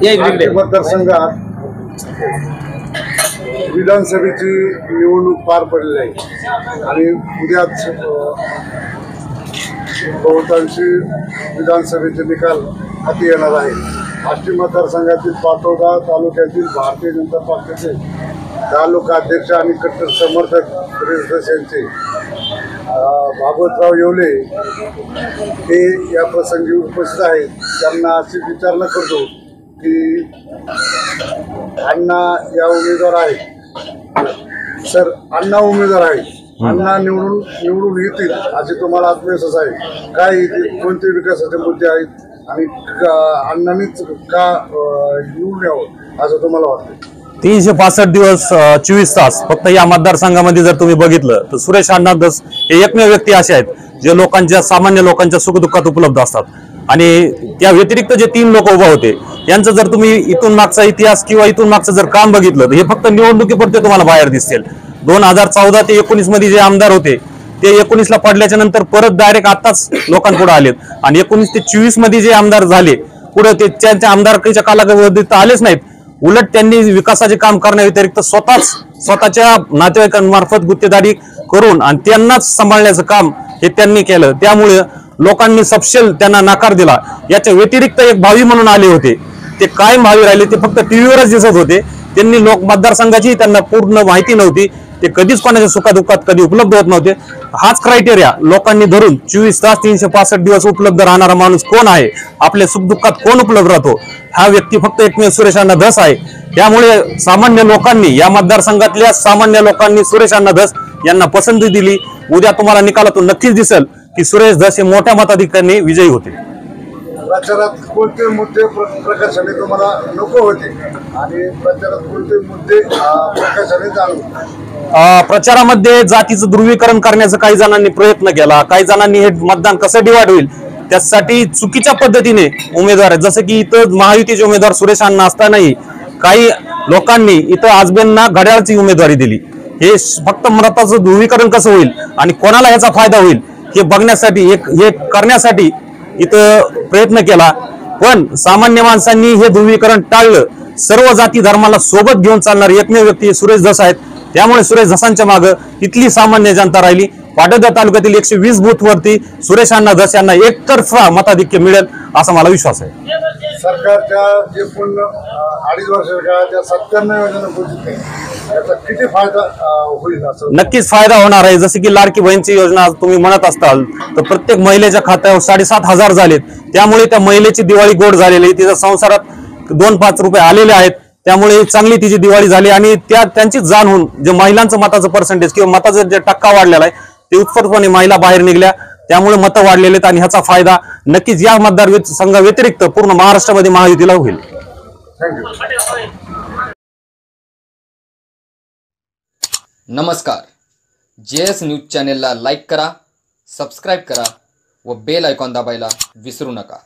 या इकडे मतदारसंघात विधानसभेची निवडणूक पार पडलेली आहे आणि उद्याच बहुतांशी विधानसभेचे निकाल हाती येणार आहे। आष्टी मतदारसंघातील पाटोदा तालुक्यातील भारतीय जनता पक्षाचे तालुका अध्यक्ष आणि कट्टर समर्थक सुरेश धस यांचे भागवतराव येवले हे या प्रसंगी उपस्थित आहेत। त्यांना अशी विचारणा करतो की अण्णा या उमेदवार आहेत, सर अण्णा उमेदवार आहेत, अण्णा निवडून येतील असे तुम्हाला आत्मविश्वास आहे? काय कोणते विकासाचे मुद्दे आहेत आणि अण्णांनीच का निवडून यावं असं तुम्हाला वाटतं? 365 दिवस 24 तास फक्त या मतदारसंघामध्ये जर तुम्ही बघितलं तर सुरेश अण्णा धस हे एकमेव व्यक्ती असे आहेत जे सामान्य लोकांच्या सुखदुःखात उपलब्ध असतात। आणि त्या व्यतिरिक्त जे 3 लोक उभा होते यांचं जर तुम्ही इथून मागचा इतिहास किंवा इथून मागचं जर काम बघितलं तर हे फक्त निवडणुकीपुरते तुम्हाला बाहेर दिसतील। 2014 ते 19 मध्ये जे आमदार होते ते 19 ला पडल्याच्या नंतर परत डायरेक्ट आताच लोकांपुढे आलेत आणि 19 ते 24 मध्ये जे आमदार झाले पुढे ते त्यांच्या आमदारकीच्या कालावधीत आलेच नाहीत। उलट त्यांनी विकासाचे काम करण्या व्यतिरिक्त स्वतःच्या नातेवाईकांमार्फत गुत्तेदारी करून आणि त्यांनाच सांभाळण्याचं काम हे त्यांनी केलं। त्यामुळे लोकांनी सपशेल त्यांना नकार दिला। याच्या व्यतिरिक्त एक भावी म्हणून आले होते, ते कायम भावी राहिले, ते फक्त टीव्हीवरच दिसत होते। त्यांनी मतदारसंघाची त्यांना पूर्ण माहिती नव्हती, ते कधीच कोणाच्या सुखादुःखात कधी उपलब्ध होत नव्हते। हाच क्रायटेरिया लोकांनी धरून 24 तास 365 दिवस उपलब्ध राहणारा माणूस कोण आहे, आपल्या सुखदुःखात कोण उपलब्ध राहतो, हा व्यक्ती फक्त एकमेव सुरेश अण्णा धस आहे। त्यामुळे सामान्य लोकांनी या मतदारसंघातल्या सामान्य लोकांनी सुरेश अण्णा धस यांना पसंती दिली। उद्या तुम्हाला निकालातून नक्कीच दिसेल की सुरेश धस हे मोठ्या मताधिक्याने विजयी होते। प्रचारात कोणते मुद्दे प्रकाशाने तुम्हाला नको होते आणि प्रचारात कोणते मुद्दे प्रकाशाने जाणवले? प्रचारामध्ये जातीचं ध्रुवीकरण करण्याचा काही जणांनी प्रयत्न केला, काही जणांनी हे मतदान कसं डिवाइड होईल त्यासाठी चुकीच्या पद्धतीने उमेदवार, जसं की इथं महायुतीचे उमेदवार सुरेश अण्णा असतानाही काही लोकांनी इथं आजबेंना घड्याळची उमेदवारी दिली। हे फक्त मताचं ध्रुवीकरण कसं होईल आणि कोणाला याचा फायदा होईल हे बघण्यासाठी हे करण्यासाठी इथं प्रयत्न केला। पण सामान्य माणसांनी हे ध्रुवीकरण टाळलं। सर्व जाती धर्माला सोबत घेऊन चालणारे एकमेव व्यक्ती सुरेश धस आहेत। त्यामुळे सुरेश धसांच्या मागे इथली सामान्य जनता राहिली। पाटोदा तालुक्यातील 120 बूथ वरती सुरेश अण्णा धस यांना एकतर्फा मताधिक्य मिळेल असा मला विश्वास आहे। सरकारच्या जे पूर्ण 2.5 वर्षाच्या ज्या 97 योजना घोषित केल्या याचा किती फायदा होईल? असं नक्कीच फायदा होणार आहे। जसे की लाडकी बहीणची योजना तुम्ही म्हणत असताल तर प्रत्येक महिलेच्या खात्यावर 7,500 झालेत। त्यामुळे त्या महिलेची दिवाळी गोड झालेली, तिच्या संसारात 2-5 रुपये आलेले आहेत। त्यामुळे चांगली तिची दिवाळी झाली आणि त्यांची जाण होऊन जे महिलांचं मताचं पर्सेंटेज किंवा मताचा जे टक्का वाढलेला आहे ते उत्स्फूर्तपणे महिला बाहेर निघल्या। त्यामुळे मतं वाढलेले आहेत आणि ह्याचा फायदा नक्कीच या मतदारसंघा व्यतिरिक्त पूर्ण महाराष्ट्रामध्ये महायुतीला होईल। नमस्कार, JS न्यूज चॅनेलला लाईक करा, सबस्क्राईब करा व बेल आयकॉन दाबायला विसरू नका।